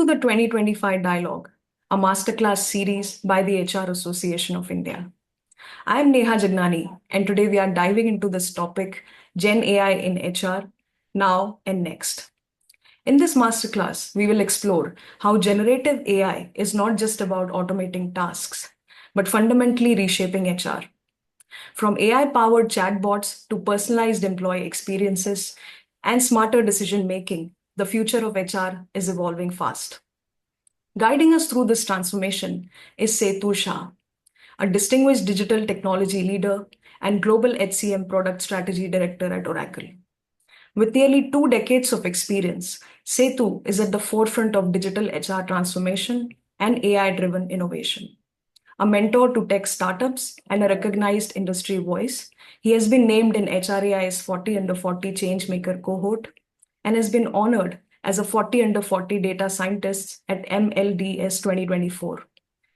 to the 2025 Dialogue, a masterclass series by the HR Association of India. I am Neha Jagnani, and today we are diving into this topic Gen AI in HR, now and next. In this masterclass, we will explore how generative AI is not just about automating tasks, but fundamentally reshaping HR. From AI powered chatbots to personalized employee experiences and smarter decision making, the future of HR is evolving fast. Guiding us through this transformation is Setu Shah, a distinguished digital technology leader and global HCM Product Strategy Director at Oracle. With nearly 2 decades of experience, Setu is at the forefront of digital HR transformation and AI driven innovation. A mentor to tech startups and a recognized industry voice, he has been named in HRAI's 40 under 40 Changemaker cohort and has been honored as a 40 under 40 data scientist at MLDS 2024,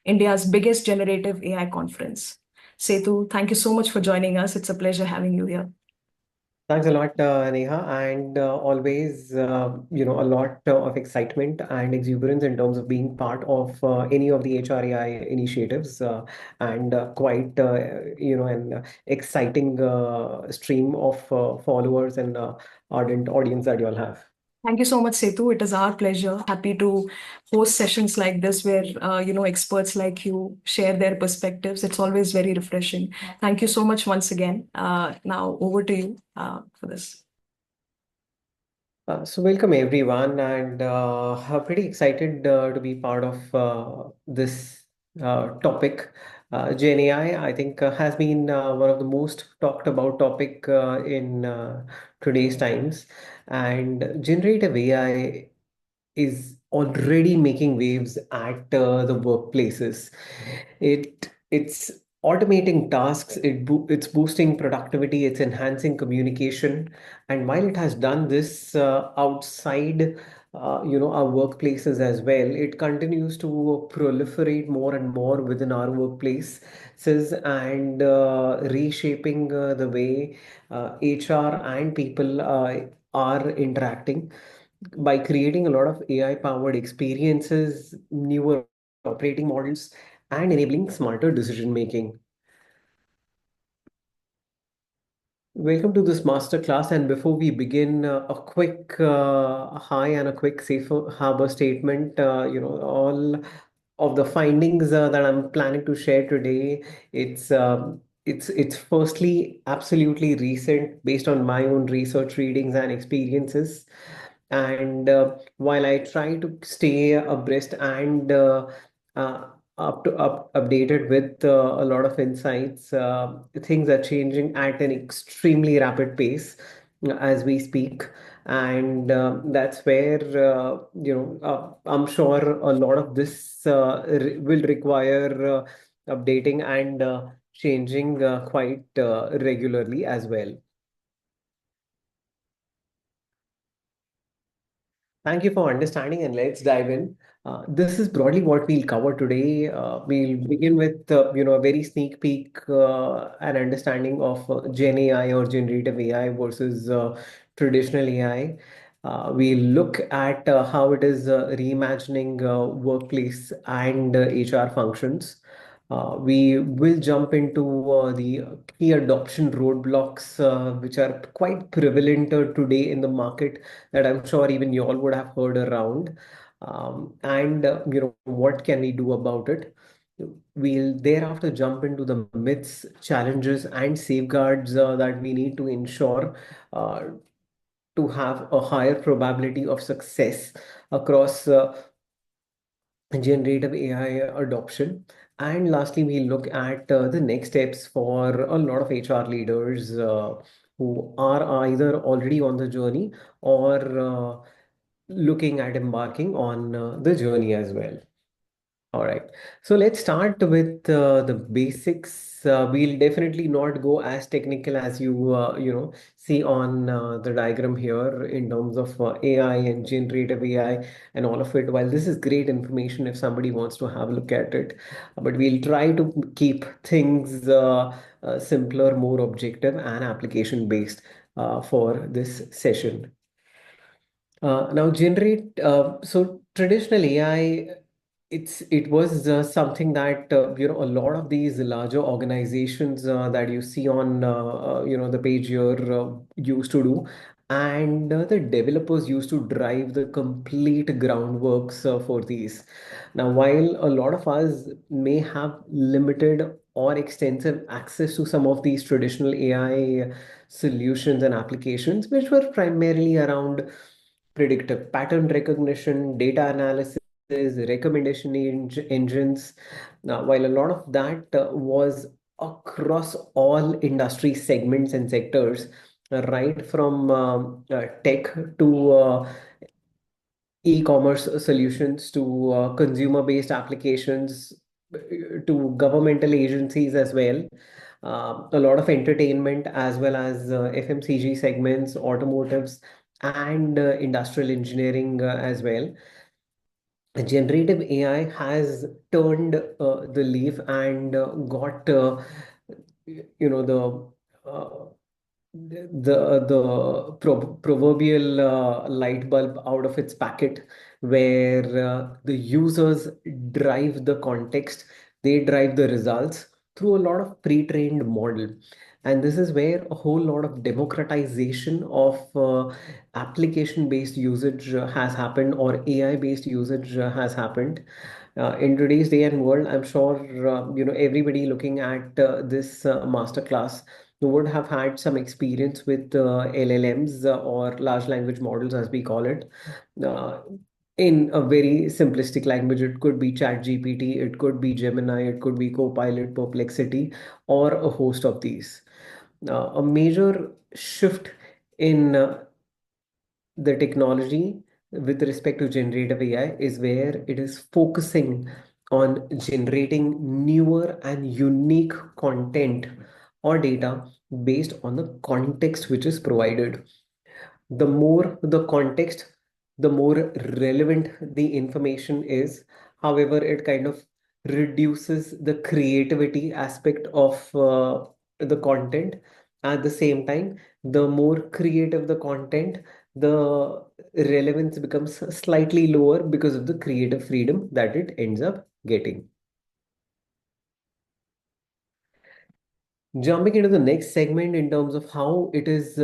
India's biggest generative AI conference. Setu, thank you so much for joining us. It's a pleasure having you here. Thanks a lot, Neha, and always, a lot of excitement and exuberance in terms of being part of any of the HRAI initiatives, and quite, an exciting stream of followers and ardent audience that you all have. Thank you so much, Setu. It is our pleasure. Happy to host sessions like this where experts like you share their perspectives. It's always very refreshing. Thank you so much once again. Now over to you for this. So welcome everyone, and I'm pretty excited to be part of this topic. Gen AI, I think, has been one of the most talked about topic in today's times, and generative AI is already making waves at the workplaces. It's automating tasks, it's boosting productivity, it's enhancing communication, and while it has done this outside, our workplaces as well, it continues to proliferate more and more within our workplaces and reshaping the way HR and people are interacting by creating a lot of AI powered experiences, newer operating models, and enabling smarter decision making. Welcome to this masterclass. And before we begin, a quick hi and a quick safe harbor statement. All of the findings that I'm planning to share today, it's firstly absolutely recent, based on my own research, readings, and experiences. And while I try to stay abreast and uh, updated with a lot of insights, things are changing at an extremely rapid pace as we speak. And that's where I'm sure a lot of this will require updating and changing quite regularly as well. Thank you for understanding, and let's dive in. This is broadly what we'll cover today. We'll begin with a very sneak peek and understanding of Gen AI or generative AI versus traditional AI. We'll look at how it is reimagining workplace and HR functions. We will jump into the key adoption roadblocks, which are quite prevalent today in the market, that I'm sure even you all would have heard around. And what can we do about it? We'll thereafter jump into the myths, challenges, and safeguards that we need to ensure to have a higher probability of success across generative AI adoption. And lastly, we look at the next steps for a lot of HR leaders who are either already on the journey or looking at embarking on the journey as well. All right. So let's start with the basics. We'll definitely not go as technical as you see on the diagram here in terms of AI and generative AI and all of it. While this is great information if somebody wants to have a look at it, but we'll try to keep things simpler, more objective, and application based for this session. Now, so Traditional AI, it was something that a lot of these larger organizations that you see on the page here used to do, and the developers used to drive the complete groundworks for these. Now, while a lot of us may have limited or extensive access to some of these traditional AI solutions and applications, which were primarily around predictive pattern recognition, data analysis, recommendation engines. Now, while a lot of that was across all industry segments and sectors, right from tech to e-commerce solutions to consumer-based applications to governmental agencies as well. A lot of entertainment as well as FMCG segments, automotives, and industrial engineering as well. Generative AI has turned the leaf and got uh, the proverbial light bulb out of its packet, where the users drive the context, they drive the results through a lot of pre-trained model. And this is where a whole lot of democratization of application-based usage has happened, or AI-based usage has happened. In today's day and world, I'm sure everybody looking at this masterclass would have had some experience with LLMs or large language models, as we call it. Uh, in a very simplistic language, it could be ChatGPT, it could be Gemini, it could be Copilot, Perplexity, or a host of these. A major shift in the technology with respect to generative AI is where it is focusing on generating newer and unique content or data based on the context which is provided. The more the context, the more relevant the information is. However, it kind of reduces the creativity aspect of the content. At the same time, the more creative the content, the relevance becomes slightly lower because of the creative freedom that it ends up getting. Jumping into the next segment in terms of how it is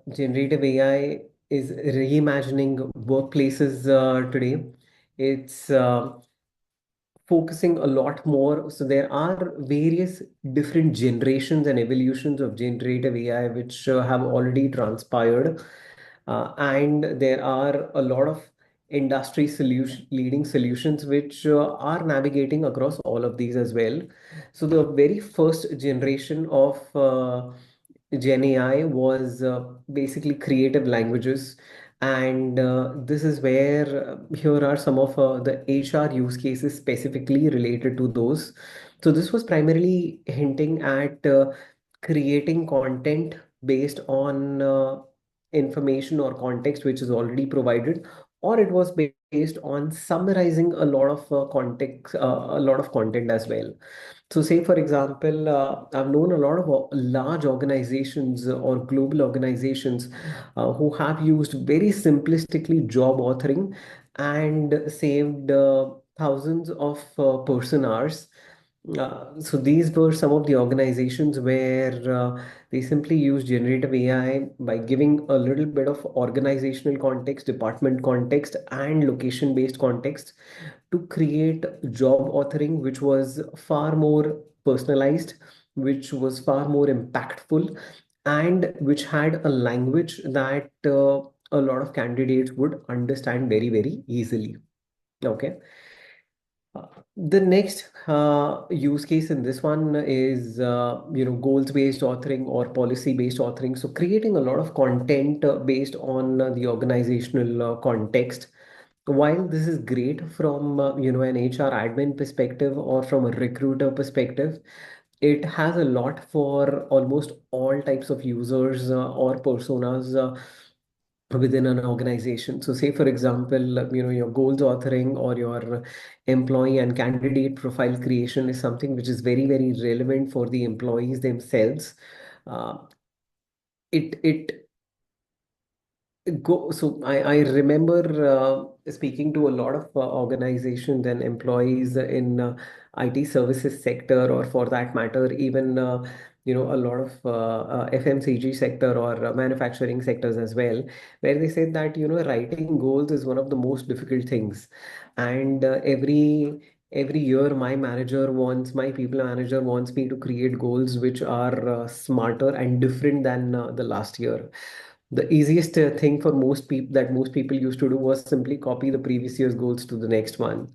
generative AI is reimagining workplaces today. It's focusing a lot more. So there are various different generations and evolutions of generative AI which have already transpired. And there are a lot of industry solution leading solutions which are navigating across all of these as well. So the very first generation of Gen AI was basically creative languages, and this is where here are some of the HR use cases specifically related to those. So this was primarily hinting at creating content based on information or context which is already provided, or it was based on summarizing a lot of context, a lot of content as well. So, say for example, I've known a lot of large organizations or global organizations who have used very simplistically job authoring and saved thousands of person hours. So these were some of the organizations where they simply use generative AI by giving a little bit of organizational context, department context, and location-based context to create job authoring, which was far more personalized, which was far more impactful, and which had a language that a lot of candidates would understand very, very easily. Okay. The next use case in this one is, goals-based authoring or policy-based authoring. So creating a lot of content based on the organizational context. While this is great from, an HR admin perspective or from a recruiter perspective, it has a lot for almost all types of users or personas within an organization. So say for example, your goals authoring or your employee and candidate profile creation is something which is very, very relevant for the employees themselves. Uh, it go so I remember speaking to a lot of organizations and employees in IT services sector, or for that matter, even a lot of FMCG sector or manufacturing sectors as well, where they said that writing goals is one of the most difficult things, and every year my people manager wants me to create goals which are smarter and different than the last year. The easiest thing for most people used to do was simply copy the previous year's goals to the next one.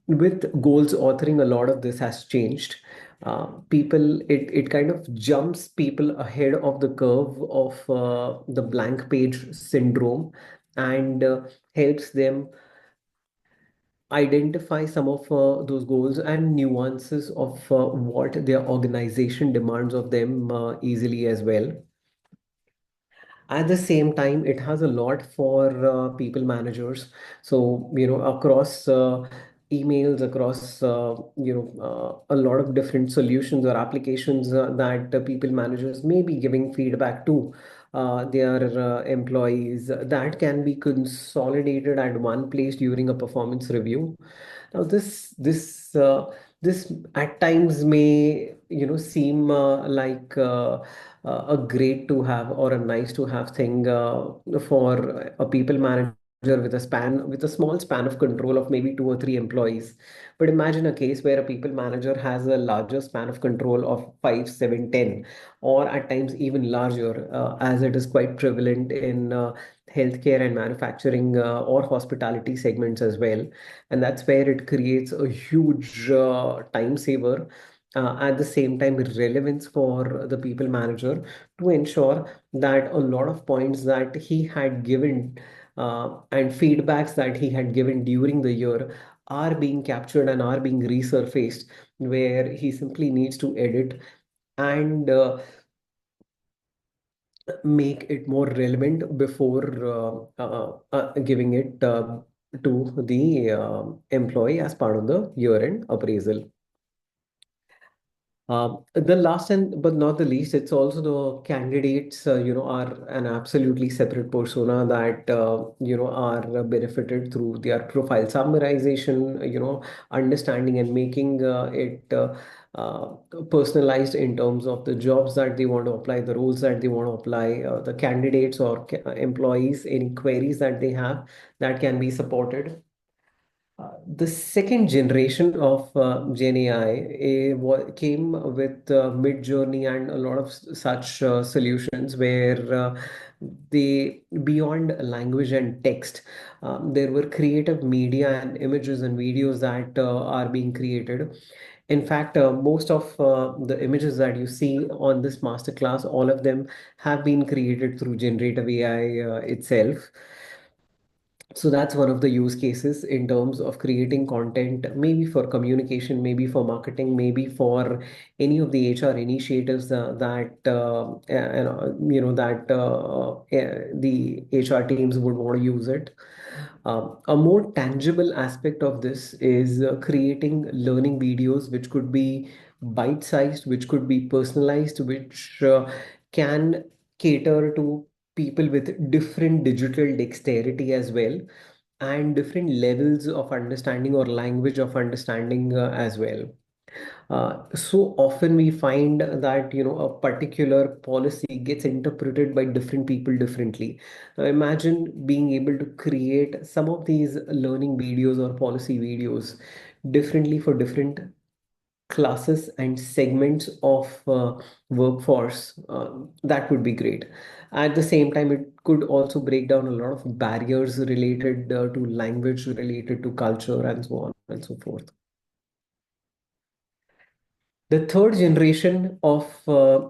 With goals authoring, a lot of this has changed. It kind of jumps people ahead of the curve of the blank page syndrome, and helps them identify some of those goals and nuances of what their organization demands of them easily as well. At the same time, it has a lot for people managers. So, across emails, across, a lot of different solutions or applications that people managers may be giving feedback to their employees, that can be consolidated at one place during a performance review. Now, this at times may, seem like a great to have or a nice to have thing for a people manager with a small span of control of maybe 2 or 3 employees. But imagine a case where a people manager has a larger span of control of 5, 7, 10, or at times even larger, as it is quite prevalent in healthcare and manufacturing or hospitality segments as well. And that's where it creates a huge time saver, at the same time relevance for the people manager, to ensure that a lot of points that he had given and feedbacks that he had given during the year are being captured and are being resurfaced, where he simply needs to edit and make it more relevant before giving it to the employee as part of the year-end appraisal. The last and but not the least, it's also the candidates, are an absolutely separate persona that, are benefited through their profile summarization, understanding and making it uh, personalized in terms of the jobs that they want to apply, the roles that they want to apply, the candidates or employees, any queries that they have that can be supported. The second generation of Gen AI came with Mid-Journey and a lot of such solutions, where they, beyond language and text, there were creative media and images and videos that are being created. In fact, most of the images that you see on this masterclass, all of them have been created through generative AI itself. So that's one of the use cases in terms of creating content, maybe for communication, maybe for marketing, maybe for any of the HR initiatives that the HR teams would want to use it. A more tangible aspect of this is creating learning videos, which could be bite-sized, which could be personalized, which can cater to people with different digital dexterity as well, and different levels of understanding or language of understanding as well. So often we find that a particular policy gets interpreted by different people differently. Now imagine being able to create some of these learning videos or policy videos differently for different classes and segments of workforce. That would be great. At the same time, it could also break down a lot of barriers related to language, related to culture, and so on and so forth. The third generation of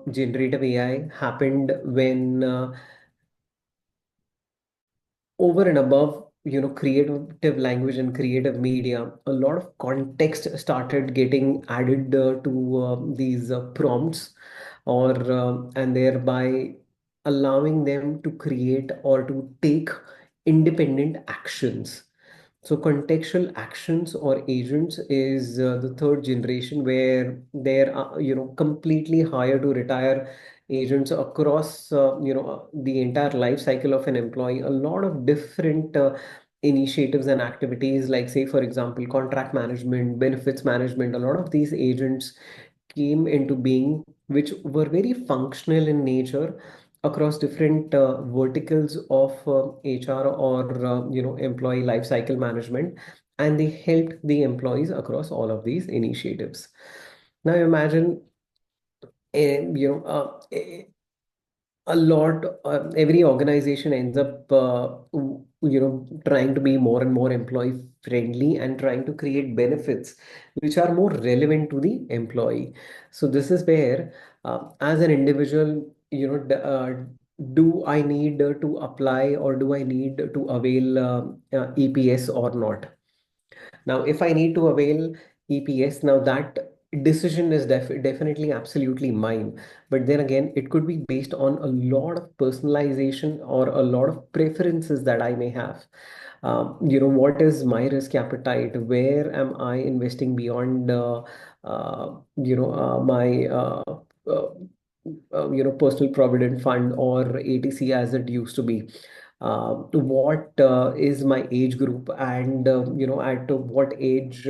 generative AI happened when, over and above, creative language and creative media, a lot of context started getting added to these prompts, or and thereby allowing them to create or to take independent actions. So contextual actions or agents is the third generation, where there are, completely hire to retire agents across, the entire life cycle of an employee. A lot of different initiatives and activities like, say, for example, contract management, benefits management. A lot of these agents came into being, which were very functional in nature across different verticals of HR or employee life cycle management, and they helped the employees across all of these initiatives. Now imagine, a lot every organization ends up trying to be more and more employee friendly and trying to create benefits which are more relevant to the employee. So this is where, as an individual, do I need to apply, or do I need to avail EPS or not? Now, if I need to avail EPS, now that decision is definitely absolutely mine. But then again, it could be based on a lot of personalization or a lot of preferences that I may have. What is my risk appetite? Where am I investing beyond, my personal provident fund or ATC as it used to be? What is my age group, and at what age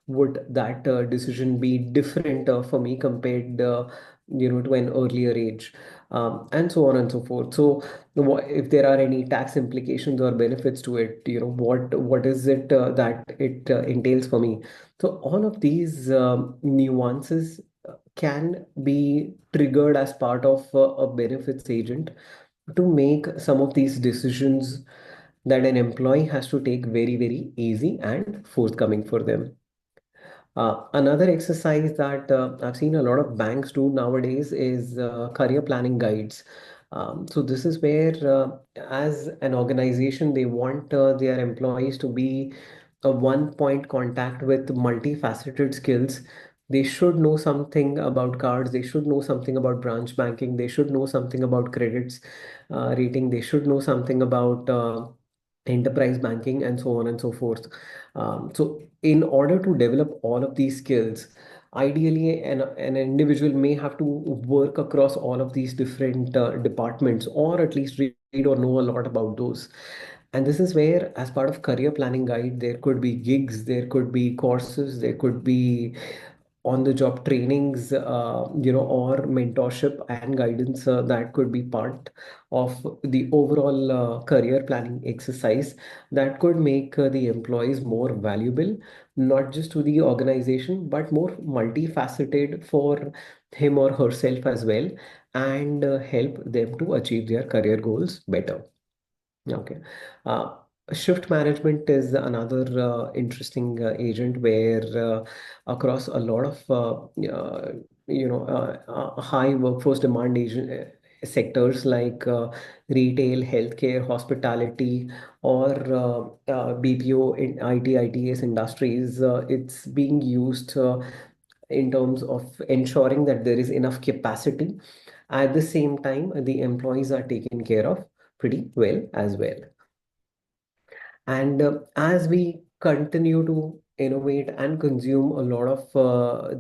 would that decision be different for me compared to an earlier age, and so on and so forth. So if there are any tax implications or benefits to it, what is it that it entails for me? So all of these nuances can be triggered as part of a benefits agent to make some of these decisions that an employee has to take very, very easy and forthcoming for them. Another exercise that I've seen a lot of banks do nowadays is career planning guides. So this is where, as an organization, they want their employees to be a one-point contact with multifaceted skills. They should know something about cards. They should know something about branch banking. They should know something about credits rating. They should know something about enterprise banking, and so on and so forth. So in order to develop all of these skills, ideally an individual may have to work across all of these different departments, or at least read or know a lot about those. And this is where, as part of career planning guide, there could be gigs, there could be courses, there could be on the job trainings, or mentorship and guidance that could be part of the overall career planning exercise that could make the employees more valuable, not just to the organization, but more multifaceted for him or herself as well, and help them to achieve their career goals better. Okay. Uh, Shift management is another interesting agent where, across a lot of high workforce demand agent, sectors like retail, healthcare, hospitality, or BPO in IT, ITS industries, it's being used in terms of ensuring that there is enough capacity. At the same time, the employees are taken care of pretty well as well. And as we continue to innovate and consume a lot of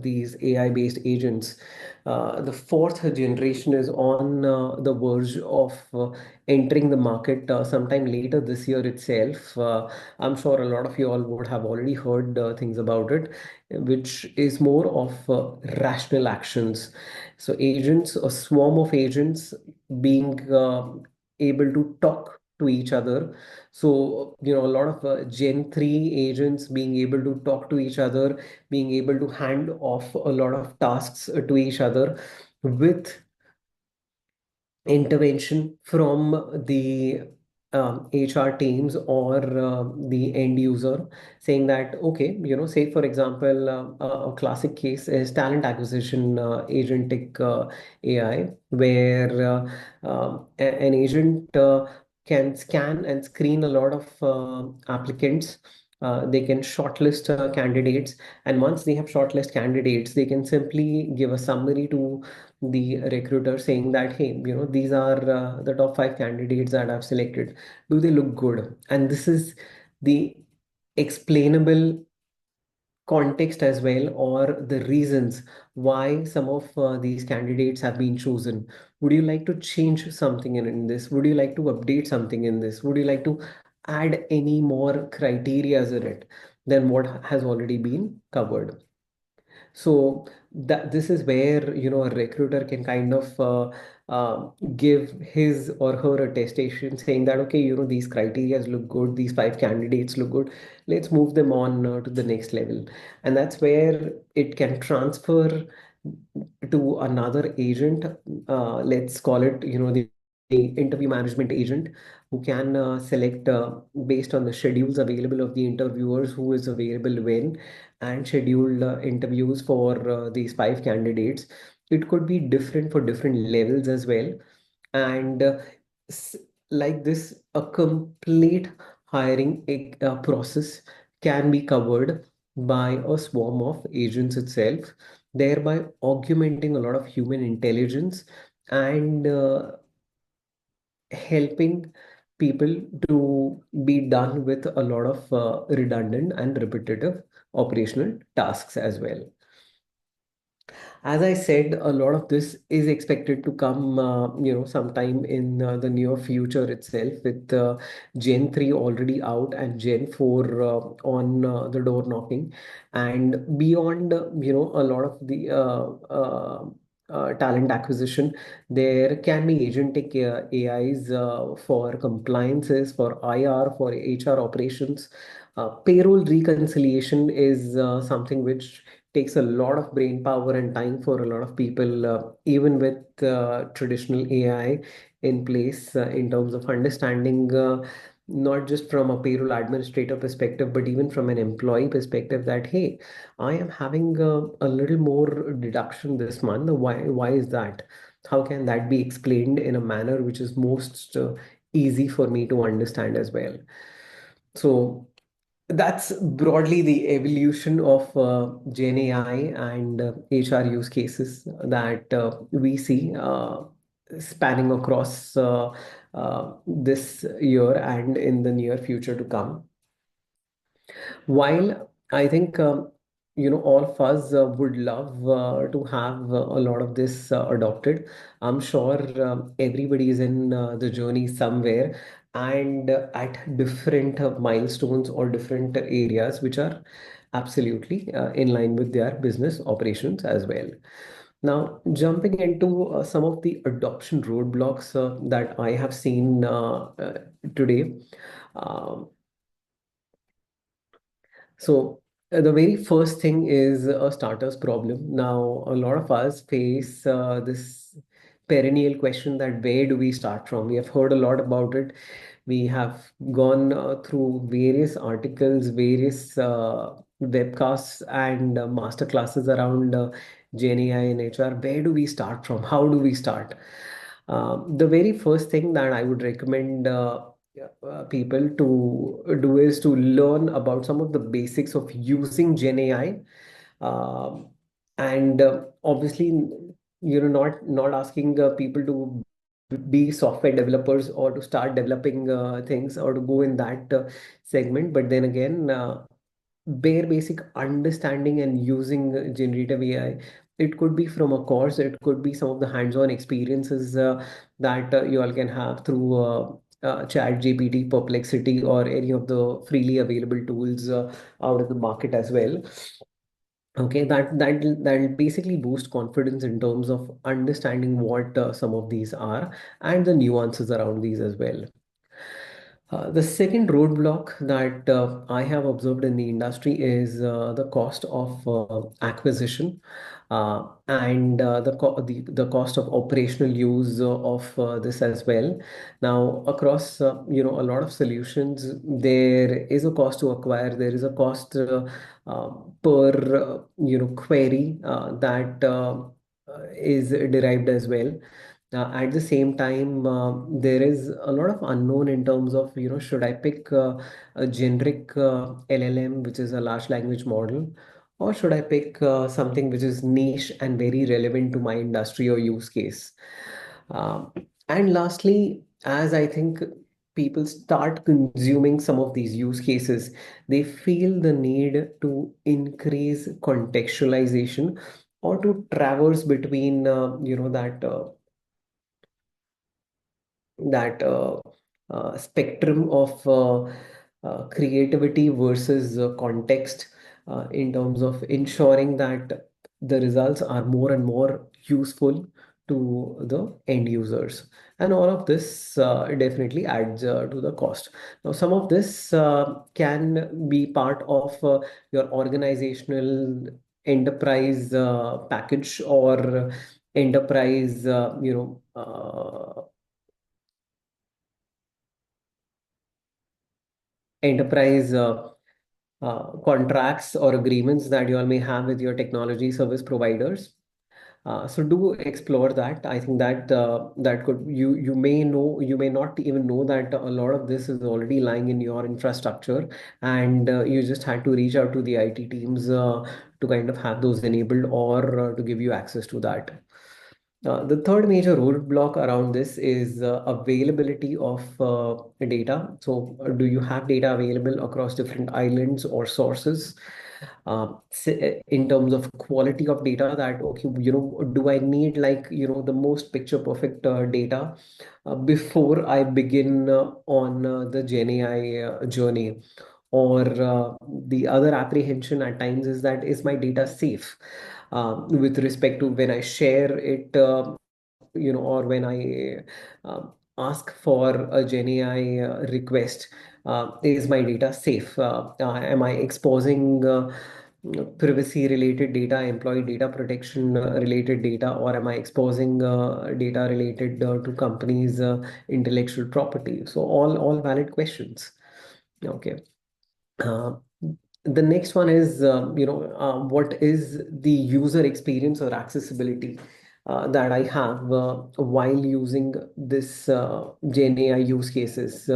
these AI-based agents, the fourth generation is on the verge of entering the market sometime later this year itself. I'm sure a lot of you all would have already heard things about it, which is more of rational actions. So agents, a swarm of agents being able to talk to each other. So, a lot of Gen 3 agents being able to talk to each other, being able to hand off a lot of tasks to each other with intervention from the HR teams or the end user, saying that, okay, say for example, a classic case is talent acquisition agentic AI, where an agent can scan and screen a lot of applicants. They can shortlist candidates, and once they have shortlist candidates, they can simply give a summary to the recruiter saying that, hey, these are the top five candidates that I've selected. Do they look good? And this is the explainable context as well, or the reasons why some of these candidates have been chosen. Would you like to change something in this? Would you like to update something in this? Would you like to add any more criteria in it than what has already been covered. So that this is where a recruiter can kind of give his or her attestation saying that okay, these criteria look good, these five candidates look good, let's move them on to the next level. And that's where it can transfer to another agent. Let's call it the interview management agent, who can select based on the schedules available of the interviewers, who is available when, and schedule interviews for these five candidates. It could be different for different levels as well. And s- like this, a complete hiring process can be covered by a swarm of agents itself, thereby augmenting a lot of human intelligence and helping people to be done with a lot of redundant and repetitive operational tasks as well. As I said, a lot of this is expected to come, sometime in the near future itself, with Gen 3 already out and Gen 4 on the door knocking. And beyond, a lot of the talent acquisition, there can be agentic AIs for compliances, for IR, for HR operations. Payroll reconciliation is something which takes a lot of brain power and time for a lot of people, even with traditional AI in place, in terms of understanding, not just from a payroll administrator perspective, but even from an employee perspective, that hey, I am having a little more deduction this month. Why is that? How can that be explained in a manner which is most easy for me to understand as well? So that's broadly the evolution of Gen AI and HR use cases that we see spanning across this year and in the near future to come. While I think all of us would love to have a lot of this adopted, I'm sure everybody is in the journey somewhere and at different milestones or different areas which are absolutely in line with their business operations as well. Now, jumping into some of the adoption roadblocks that I have seen today. Um so the very first thing is a starter's problem. Now, a lot of us face this perennial question that where do we start from? We have heard a lot about it. We have gone through various articles, various webcasts, and master classes around Gen AI and HR. Where do we start from? How do we start? The very first thing that I would recommend people to do is to learn about some of the basics of using Gen AI. Um, and obviously, not asking people to be software developers or to start developing things or to go in that segment, but then again, bare basic understanding and using generative AI. It could be from a course, it could be some of the hands-on experiences that you all can have through Chat GPT, Perplexity, or any of the freely available tools out of the market as well. Okay, that'll basically boost confidence in terms of understanding what some of these are and the nuances around these as well. The second roadblock that I have observed in the industry is the cost of acquisition and the cost of operational use of this as well. Now, across a lot of solutions, there is a cost to acquire. There is a cost uh, per query that is derived as well. At the same time, there is a lot of unknown in terms of, should I pick a generic LLM, which is a large language model, or should I pick something which is niche and very relevant to my industry or use case? Um, and lastly, as I think people start consuming some of these use cases, they feel the need to increase contextualization or to traverse between, that spectrum of creativity versus context in terms of ensuring that the results are more and more useful to the end users. And all of this definitely adds to the cost. Now, some of this can be part of your organizational enterprise package or enterprise, enterprise contracts or agreements that you all may have with your technology service providers. So do explore that. I think that that could you may know, you may not even know that a lot of this is already lying in your infrastructure, and you just had to reach out to the IT teams to kind of have those enabled or to give you access to that. The third major roadblock around this is availability of data. So, do you have data available across different islands or sources? In terms of quality of data, that okay, do I need like the most picture perfect data before I begin on the Gen AI journey? Or the other apprehension at times is that is my data safe with respect to when I share it, or when I ask for a Gen AI request, is my data safe? Am I exposing privacy related data, employee data protection related data, or am I exposing data related to companies' intellectual property? So all valid questions. Okay. Uh, the next one is, what is the user experience or accessibility that I have while using this Gen AI use cases?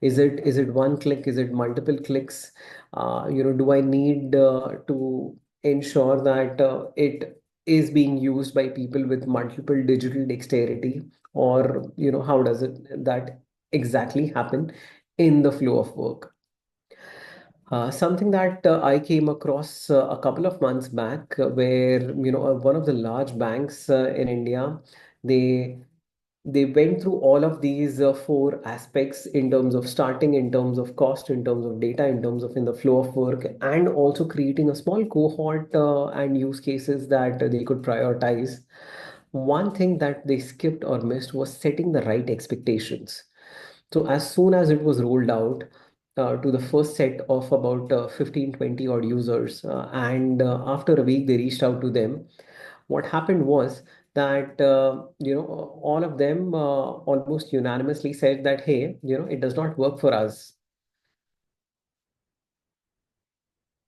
Is it one click? Is it multiple clicks? Do I need to ensure that it is being used by people with multiple digital dexterity, or how does it that exactly happen in the flow of work? Something that I came across a couple of months back, where one of the large banks in India, they they went through all of these four aspects in terms of starting, in terms of cost, in terms of data, in terms of in the flow of work, and also creating a small cohort and use cases that they could prioritize. One thing that they skipped or missed was setting the right expectations. So as soon as it was rolled out to the first set of about 15, 20 odd users, and after a week they reached out to them, what happened was that all of them almost unanimously said that, hey, it does not work for us.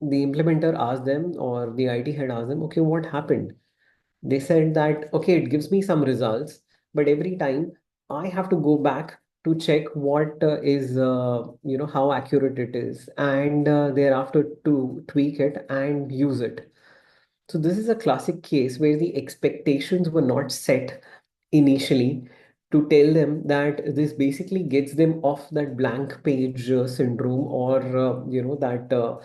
The implementer asked them, or the IT head asked them, okay, what happened? They said that, okay, it gives me some results, but every time I have to go back to check what is, how accurate it is, and thereafter to tweak it and use it. So this is a classic case where the expectations were not set initially to tell them that this basically gets them off that blank page syndrome, or that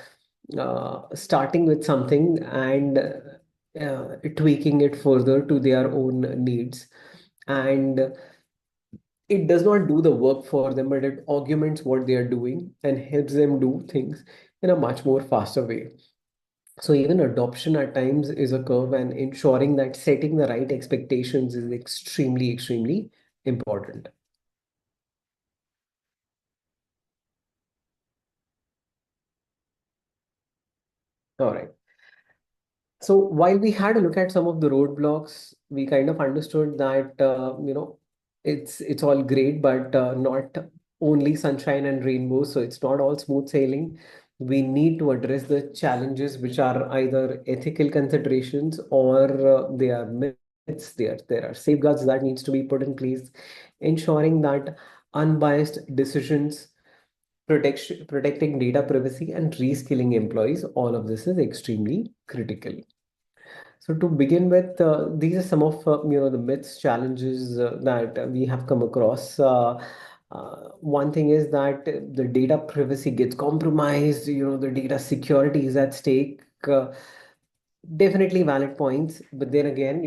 starting with something and tweaking it further to their own needs, and it does not do the work for them, but it augments what they are doing and helps them do things in a much more faster way. So even adoption at times is a curve, and ensuring that setting the right expectations is extremely, extremely important. All right. So while we had a look at some of the roadblocks, we kind of understood that it's all great, but not only sunshine and rainbows. So it's not all smooth sailing. We need to address the challenges, which are either ethical considerations or they are myths. There are safeguards that needs to be put in place, ensuring that unbiased decisions, protecting data privacy, and reskilling employees. All of this is extremely critical. So to begin with, these are some of the myths, challenges that we have come across. One thing is that the data privacy gets compromised. The data security is at stake. Definitely valid points, but then again,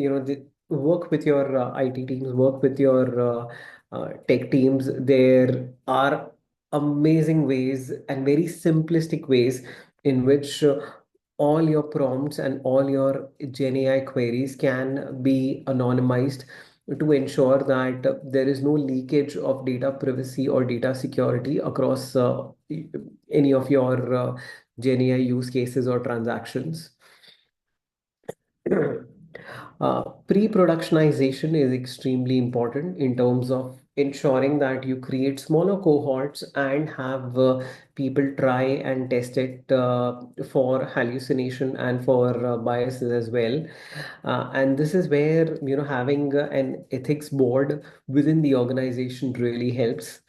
work with your IT teams, work with your tech teams, there are amazing ways and very simplistic ways in which all your prompts and all your GenAI queries can be anonymized to ensure that there is no leakage of data privacy or data security across any of your GenAI use cases or transactions. Pre-productionization is extremely important in terms of ensuring that you create smaller cohorts and have people try and test it for hallucination and for biases as well. And this is where, having an ethics board within the organization really helps.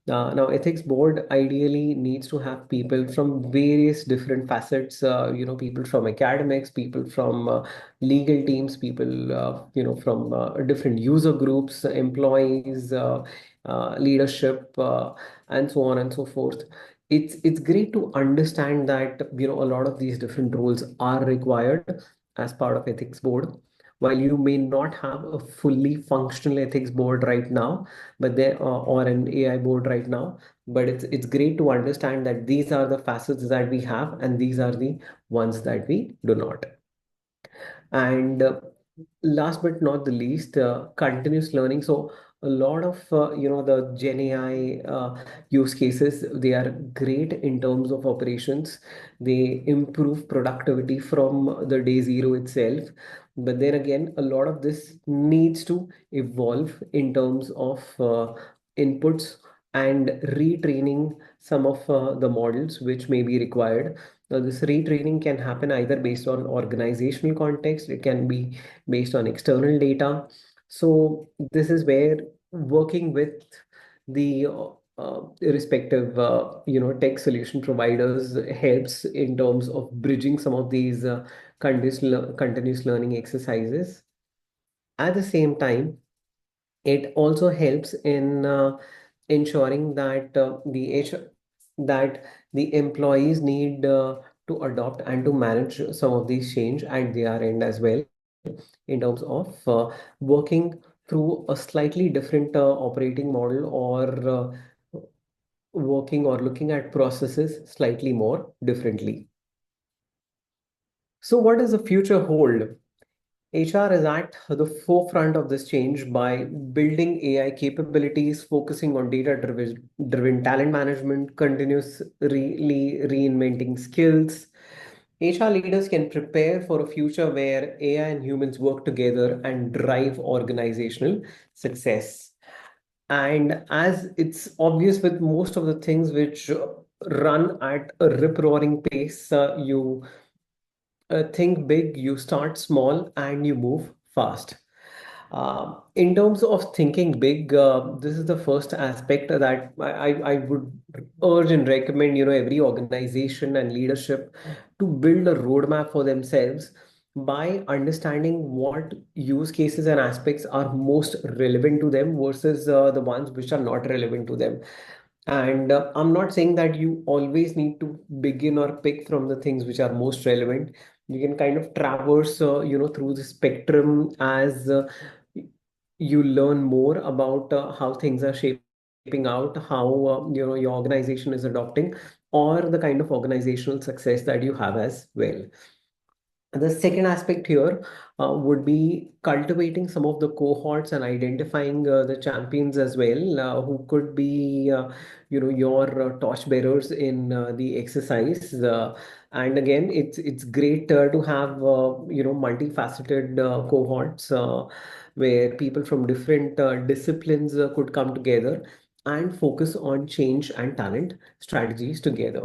Now, ethics board ideally needs to have people from various different facets, people from academics, people from legal teams, people, from different user groups, employees, leadership, and so on and so forth. It's great to understand that, a lot of these different roles are required as part of ethics board. While you may not have a fully functional ethics board right now, but there or an AI board right now, but it's great to understand that these are the facets that we have, and these are the ones that we do not. And last but not the least, continuous learning. So a lot of the Gen AI use cases, they are great in terms of operations. They improve productivity from the day zero itself. But then again, a lot of this needs to evolve in terms of inputs and retraining some of the models which may be required. Now, this retraining can happen either based on organizational context, it can be based on external data. So, this is where working with the respective tech solution providers helps in terms of bridging some of these continuous learning exercises. At the same time, it also helps in ensuring that that the employees need to adopt and to manage some of these change at their end as well, in terms of working through a slightly different operating model, or working or looking at processes slightly more differently. So what does the future hold? HR is at the forefront of this change by building AI capabilities, focusing on data driven talent management, continuously reinventing skills. HR leaders can prepare for a future where AI and humans work together and drive organizational success. And as it's obvious with most of the things which run at a rip-roaring pace, you think big, you start small, and you move fast. In terms of thinking big, this is the first aspect that I would urge and recommend, every organization and leadership to build a roadmap for themselves by understanding what use cases and aspects are most relevant to them versus the ones which are not relevant to them. And I'm not saying that you always need to begin or pick from the things which are most relevant. You can kind of traverse, through the spectrum as you learn more about how things are shaping out, how your organization is adopting, or the kind of organizational success that you have as well. The second aspect here would be cultivating some of the cohorts and identifying the champions as well, who could be, your torch bearers in the exercise. And again, it's great to have, multifaceted cohorts where people from different disciplines could come together and focus on change and talent strategies together.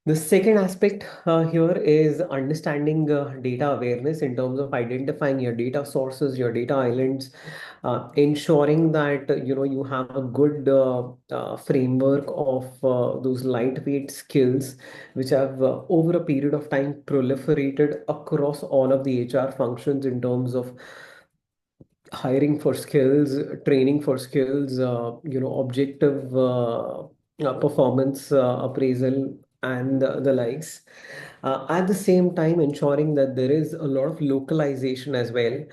The second aspect here is understanding data awareness in terms of identifying your data sources, your data islands, ensuring that you have a good framework of those lightweight skills which have over a period of time proliferated across all of the HR functions in terms of hiring for skills, training for skills, objective performance appraisal, and the likes. At the same time ensuring that there is a lot of localization as well.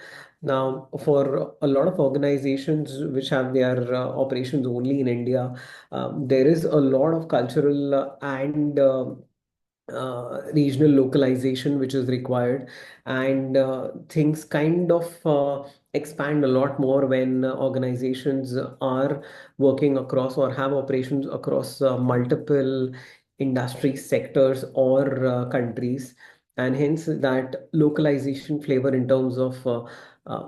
Now, for a lot of organizations which have their operations only in India, there is a lot of cultural and regional localization which is required, and things kind of expand a lot more when organizations are working across or have operations across multiple industry sectors or countries, and hence that localization flavor in terms of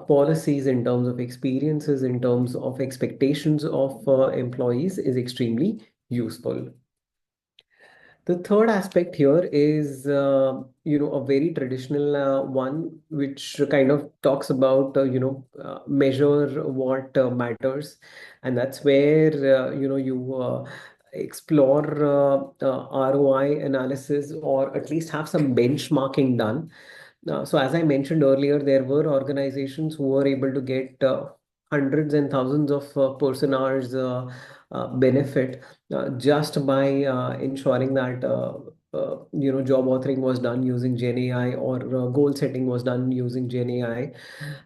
policies, in terms of experiences, in terms of expectations of employees is extremely useful. The third aspect here is, a very traditional one, which kind of talks about, measure what matters, and that's where you explore ROI analysis, or at least have some benchmarking done. So as I mentioned earlier, there were organizations who were able to get hundreds and thousands of person hours benefit just by ensuring that job authoring was done using GenAI, or goal setting was done using GenAI.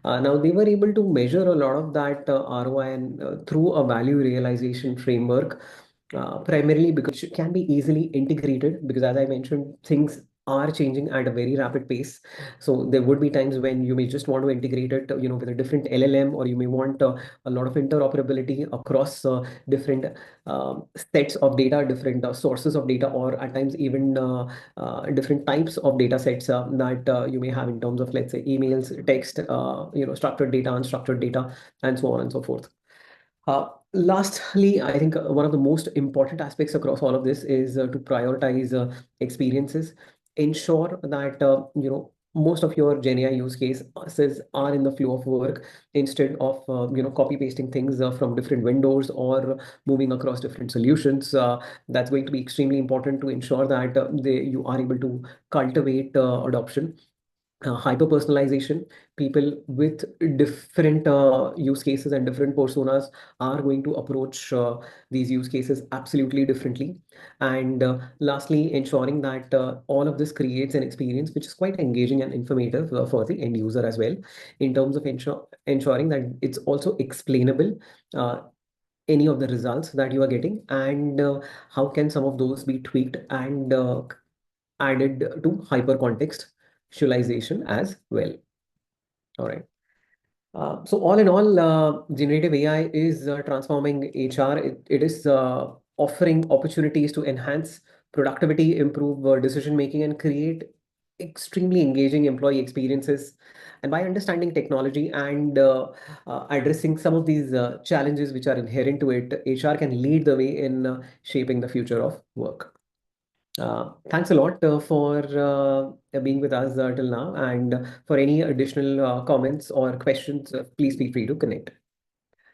Now they were able to measure a lot of that ROI and, through a value realization framework. Primarily because it can be easily integrated, because as I mentioned, things are changing at a very rapid pace. So there would be times when you may just want to integrate it, with a different LLM, or you may want a lot of interoperability across different sets of data, different sources of data, or at times even different types of data sets that you may have in terms of, let's say, emails, text, structured data, unstructured data, and so on and so forth. Lastly, I think one of the most important aspects across all of this is to prioritize experiences. Ensure that most of your GenAI use cases are in the flow of work, instead of copy pasting things from different vendors, or moving across different solutions. That's going to be extremely important to ensure that you are able to cultivate adoption. Hyper personalization. People with different use cases and different personas are going to approach these use cases absolutely differently. And lastly, ensuring that all of this creates an experience which is quite engaging and informative for the end user as well, in terms of ensuring that it's also explainable, any of the results that you are getting, and how can some of those be tweaked and added to hyper contextualization as well. All right. So all in all, generative AI is transforming HR. It is offering opportunities to enhance productivity, improve decision making, and create extremely engaging employee experiences. And by understanding technology and addressing some of these challenges which are inherent to it, HR can lead the way in shaping the future of work. Thanks a lot for being with us till now. And for any additional comments or questions, please feel free to connect.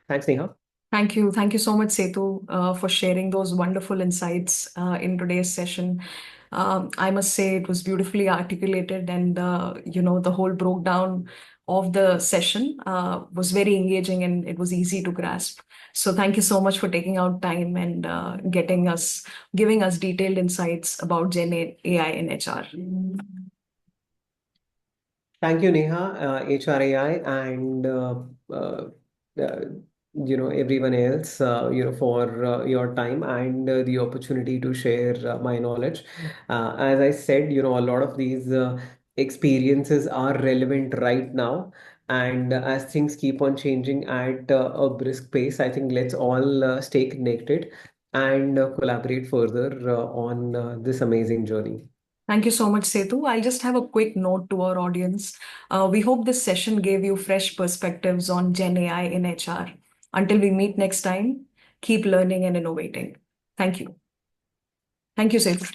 Thanks, Neha. Thank you. Thank you so much, Setu, for sharing those wonderful insights in today's session. I must say it was beautifully articulated, and the whole broke down of the session was very engaging, and it was easy to grasp. So thank you so much for taking out time and giving us detailed insights about Gen AI in HR. Thank you, Neha, HRAI, and uh, everyone else, for your time and the opportunity to share my knowledge. As I said, a lot of these experiences are relevant right now, and as things keep on changing at a brisk pace, I think let's all stay connected and collaborate further on this amazing journey. Thank you so much, Setu. I'll just have a quick note to our audience. We hope this session gave you fresh perspectives on Gen AI in HR. Until we meet next time, keep learning and innovating. Thank you. Thank you, Setu.